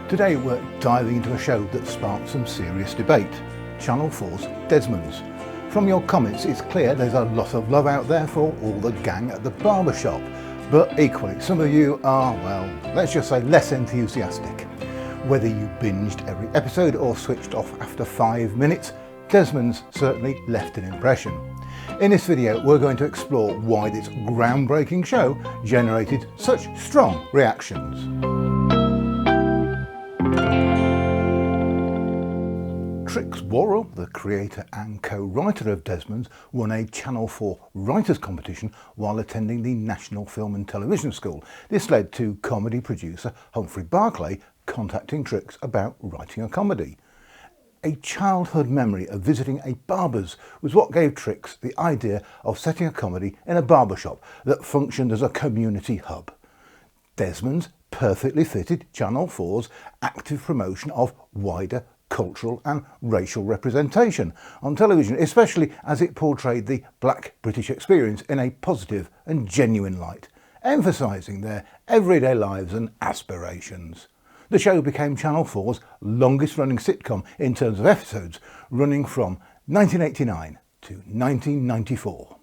Today we're diving into a show that sparked some serious debate, Channel 4's Desmond's. From your comments it's clear there's a lot of love out there for all the gang at the barber shop, but equally some of you are, well, let's just say less enthusiastic. Whether you binged every episode or switched off after 5 minutes, Desmond's certainly left an impression. In this video we're going to explore why this groundbreaking show generated such strong reactions. Trix Worrell, the creator and co-writer of Desmond's, won a Channel 4 writers' competition while attending the National Film and Television School. This led to comedy producer Humphrey Barclay contacting Trix about writing a comedy. A childhood memory of visiting a barber's was what gave Trix the idea of setting a comedy in a barbershop that functioned as a community hub. Desmond's perfectly fitted Channel 4's active promotion of wider cultural and racial representation on television, especially as it portrayed the black British experience in a positive and genuine light, emphasising their everyday lives and aspirations. The show became Channel 4's longest running sitcom in terms of episodes, running from 1989 to 1994.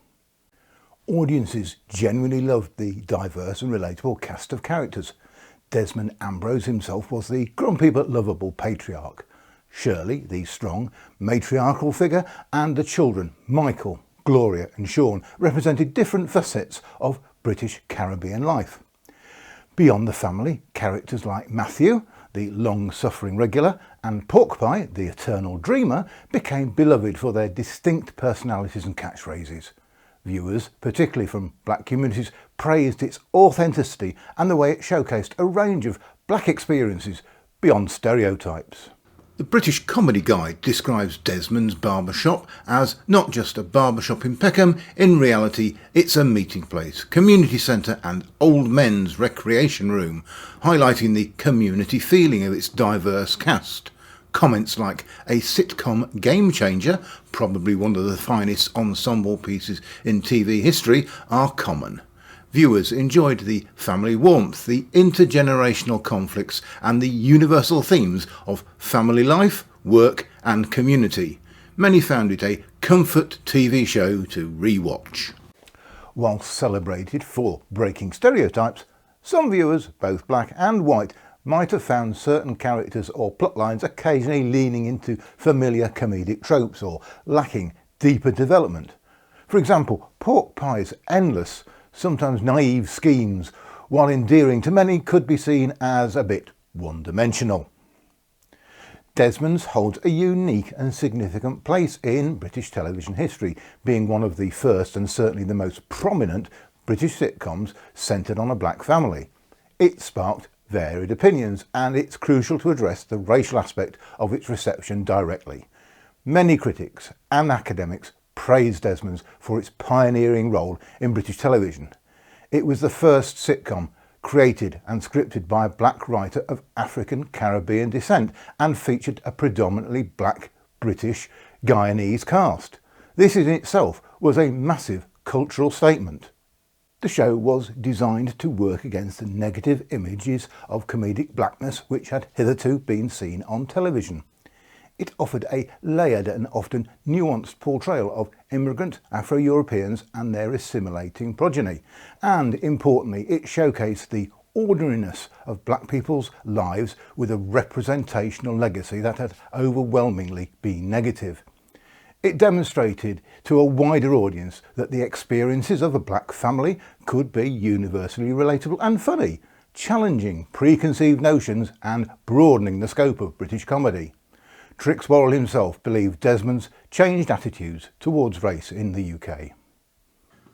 Audiences genuinely loved the diverse and relatable cast of characters. Desmond Ambrose himself was the grumpy but lovable patriarch. Shirley, the strong, matriarchal figure, and the children, Michael, Gloria and Sean, represented different facets of British Caribbean life. Beyond the family, characters like Matthew, the long-suffering regular, and Porkpie, the eternal dreamer, became beloved for their distinct personalities and catchphrases. Viewers, particularly from black communities, praised its authenticity and the way it showcased a range of black experiences beyond stereotypes. The British Comedy Guide describes Desmond's barbershop as not just a barbershop in Peckham, in reality it's a meeting place, community centre and old men's recreation room, highlighting the community feeling of its diverse cast. Comments like a sitcom game changer, probably one of the finest ensemble pieces in TV history, are common. Viewers enjoyed the family warmth, the intergenerational conflicts and the universal themes of family life, work and community. Many found it a comfort TV show to re-watch. While celebrated for breaking stereotypes, some viewers, both black and white, might have found certain characters or plotlines occasionally leaning into familiar comedic tropes or lacking deeper development. For example, Porkpie's endless, sometimes naive schemes, while endearing to many, could be seen as a bit one-dimensional. Desmond's holds a unique and significant place in British television history, being one of the first and certainly the most prominent British sitcoms centred on a black family. It sparked varied opinions, and it's crucial to address the racial aspect of its reception directly. Many critics and academics praised Desmond's for its pioneering role in British television. It was the first sitcom created and scripted by a black writer of African Caribbean descent and featured a predominantly black British Guyanese cast. This in itself was a massive cultural statement. The show was designed to work against the negative images of comedic blackness which had hitherto been seen on television. It offered a layered and often nuanced portrayal of immigrant Afro-Europeans and their assimilating progeny, and importantly it showcased the ordinariness of black people's lives with a representational legacy that had overwhelmingly been negative. It demonstrated to a wider audience that the experiences of a black family could be universally relatable and funny, challenging preconceived notions and broadening the scope of British comedy. Trix Worrell himself believed Desmond's changed attitudes towards race in the UK.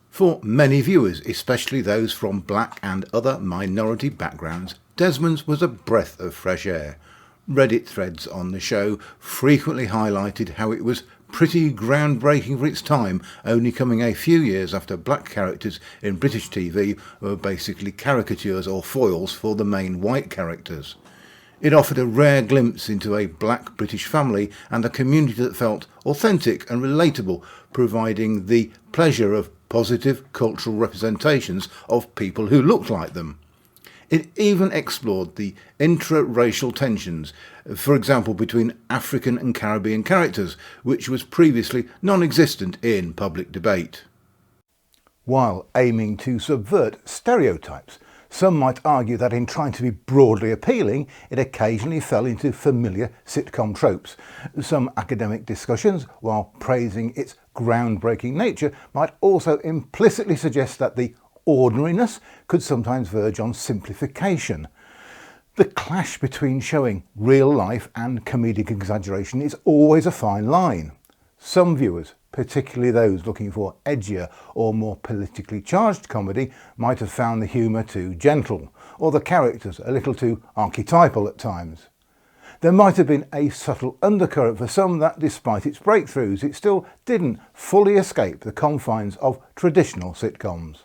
For many viewers, especially those from black and other minority backgrounds, Desmond's was a breath of fresh air. Reddit threads on the show frequently highlighted how it was pretty groundbreaking for its time, only coming a few years after black characters in British TV were basically caricatures or foils for the main white characters. It offered a rare glimpse into a black British family and a community that felt authentic and relatable, providing the pleasure of positive cultural representations of people who looked like them. It even explored the intra-racial tensions, for example between African and Caribbean characters, which was previously non-existent in public debate. While aiming to subvert stereotypes, some might argue that in trying to be broadly appealing, it occasionally fell into familiar sitcom tropes. Some academic discussions, while praising its groundbreaking nature, might also implicitly suggest that the ordinariness could sometimes verge on simplification. The clash between showing real life and comedic exaggeration is always a fine line. Some viewers, particularly those looking for edgier or more politically charged comedy, might have found the humour too gentle, or the characters a little too archetypal at times. There might have been a subtle undercurrent for some that, despite its breakthroughs, it still didn't fully escape the confines of traditional sitcoms.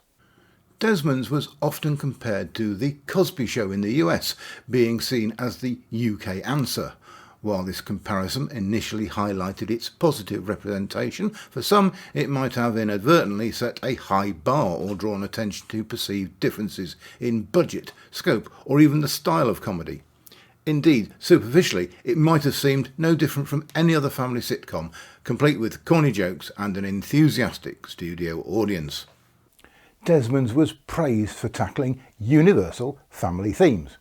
Desmond's was often compared to The Cosby Show in the US, being seen as the UK answer. While this comparison initially highlighted its positive representation, for some it might have inadvertently set a high bar or drawn attention to perceived differences in budget, scope, or even the style of comedy. Indeed, superficially, it might have seemed no different from any other family sitcom, complete with corny jokes and an enthusiastic studio audience. Desmond's was praised for tackling universal family themes: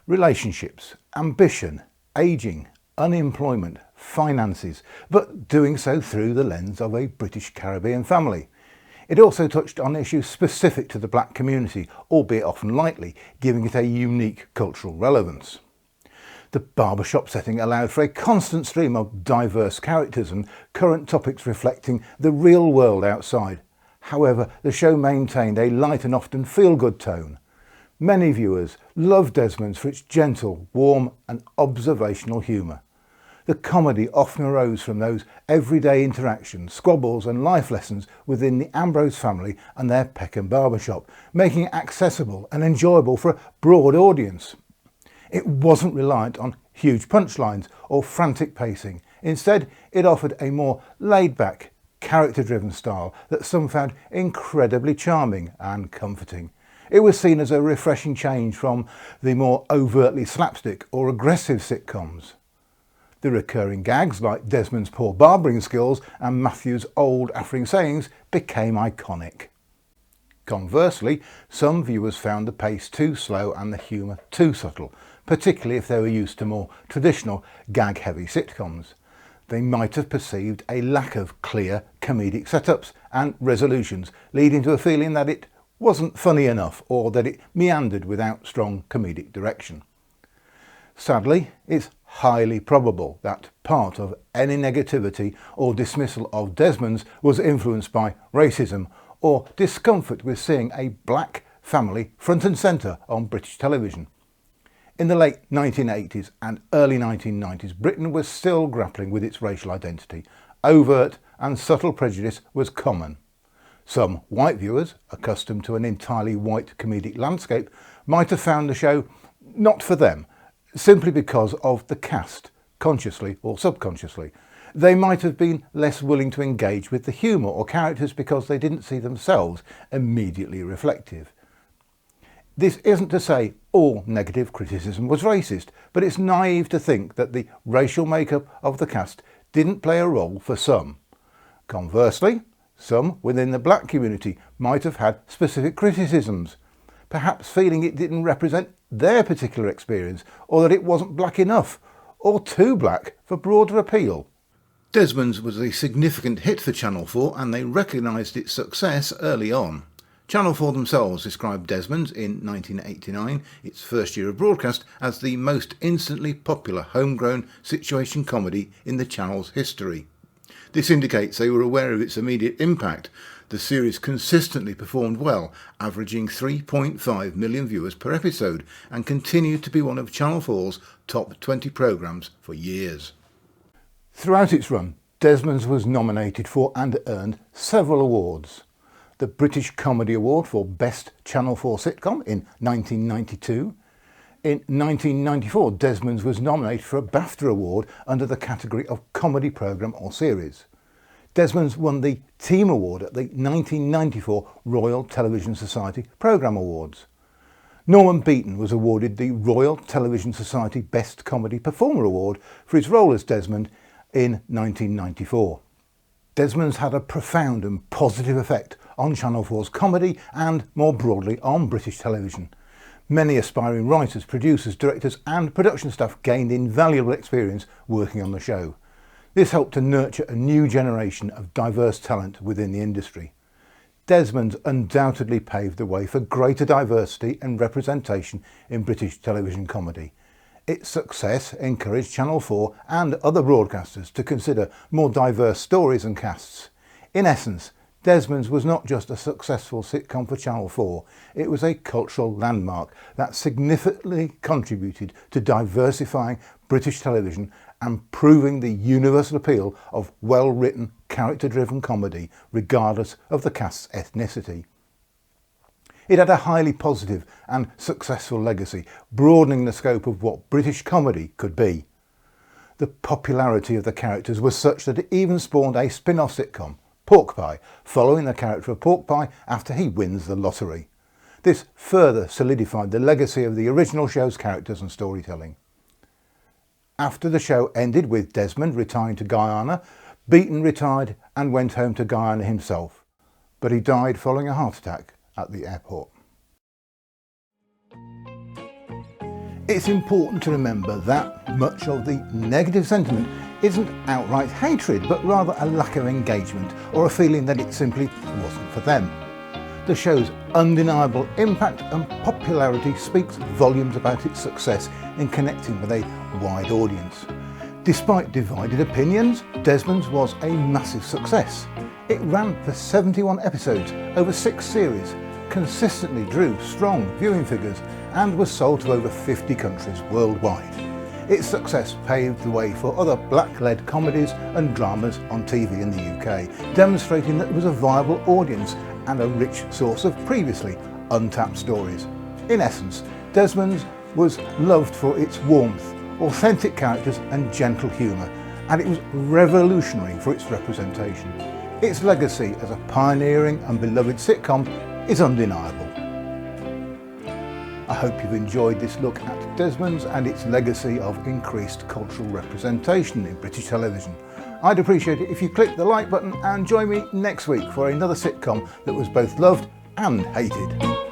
relationships, ambition, ageing, unemployment, finances, but doing so through the lens of a British Caribbean family. It also touched on issues specific to the black community, albeit often lightly, giving it a unique cultural relevance. The barbershop setting allowed for a constant stream of diverse characters and current topics reflecting the real world outside. However, the show maintained a light and often feel-good tone. Many viewers loved Desmond's for its gentle, warm and observational humour. The comedy often arose from those everyday interactions, squabbles and life lessons within the Ambrose family and their Peckham barbershop, making it accessible and enjoyable for a broad audience. It wasn't reliant on huge punchlines or frantic pacing. Instead, it offered a more laid-back, character-driven style that some found incredibly charming and comforting. It was seen as a refreshing change from the more overtly slapstick or aggressive sitcoms. The recurring gags like Desmond's poor barbering skills and Matthew's old African sayings became iconic. Conversely, some viewers found the pace too slow and the humour too subtle, particularly if they were used to more traditional gag-heavy sitcoms. They might have perceived a lack of clear comedic setups and resolutions, leading to a feeling that it wasn't funny enough or that it meandered without strong comedic direction. Sadly, it's highly probable that part of any negativity or dismissal of Desmond's was influenced by racism or discomfort with seeing a black family front and centre on British television. In the late 1980s and early 1990s, Britain was still grappling with its racial identity. Overt and subtle prejudice was common. Some white viewers, accustomed to an entirely white comedic landscape, might have found the show not for them, simply because of the cast, consciously or subconsciously. They might have been less willing to engage with the humour or characters because they didn't see themselves immediately reflective. This isn't to say all negative criticism was racist, but it's naive to think that the racial makeup of the cast didn't play a role for some. Conversely, some within the black community might have had specific criticisms, perhaps feeling it didn't represent their particular experience, or that it wasn't black enough, or too black for broader appeal. Desmond's was a significant hit for Channel 4 and they recognised its success early on. Channel 4 themselves described Desmond's in 1989, its first year of broadcast, as the most instantly popular homegrown situation comedy in the channel's history. This indicates they were aware of its immediate impact. The series consistently performed well, averaging 3.5 million viewers per episode, and continued to be one of Channel 4's top 20 programmes for years. Throughout its run, Desmond's was nominated for and earned several awards. The British Comedy Award for Best Channel 4 Sitcom in 1992. In 1994, Desmond's was nominated for a BAFTA Award under the category of Comedy Programme or Series. Desmond's won the Team Award at the 1994 Royal Television Society Programme Awards. Norman Beaton was awarded the Royal Television Society Best Comedy Performer Award for his role as Desmond in 1994. Desmond's had a profound and positive effect on Channel 4's comedy and, more broadly, on British television. Many aspiring writers, producers, directors and production staff gained invaluable experience working on the show. This helped to nurture a new generation of diverse talent within the industry. Desmond undoubtedly paved the way for greater diversity and representation in British television comedy. Its success encouraged Channel 4 and other broadcasters to consider more diverse stories and casts. In essence, Desmond's was not just a successful sitcom for Channel 4, it was a cultural landmark that significantly contributed to diversifying British television and proving the universal appeal of well-written, character-driven comedy, regardless of the cast's ethnicity. It had a highly positive and successful legacy, broadening the scope of what British comedy could be. The popularity of the characters was such that it even spawned a spin-off sitcom, Pork Pie, following the character of Pork Pie after he wins the lottery. This further solidified the legacy of the original show's characters and storytelling. After the show ended with Desmond retiring to Guyana, Beaton retired and went home to Guyana himself, but he died following a heart attack at the airport. It's important to remember that much of the negative sentiment isn't outright hatred, but rather a lack of engagement or a feeling that it simply wasn't for them. The show's undeniable impact and popularity speaks volumes about its success in connecting with a wide audience. Despite divided opinions, Desmond's was a massive success. It ran for 71 episodes over 6 series, consistently drew strong viewing figures and was sold to over 50 countries worldwide. Its success paved the way for other black-led comedies and dramas on TV in the UK, demonstrating that it was a viable audience and a rich source of previously untapped stories. In essence, Desmond's was loved for its warmth, authentic characters and gentle humour, and it was revolutionary for its representation. Its legacy as a pioneering and beloved sitcom is undeniable. I hope you've enjoyed this look at Desmond's and its legacy of increased cultural representation in British television. I'd appreciate it if you click the like button and join me next week for another sitcom that was both loved and hated.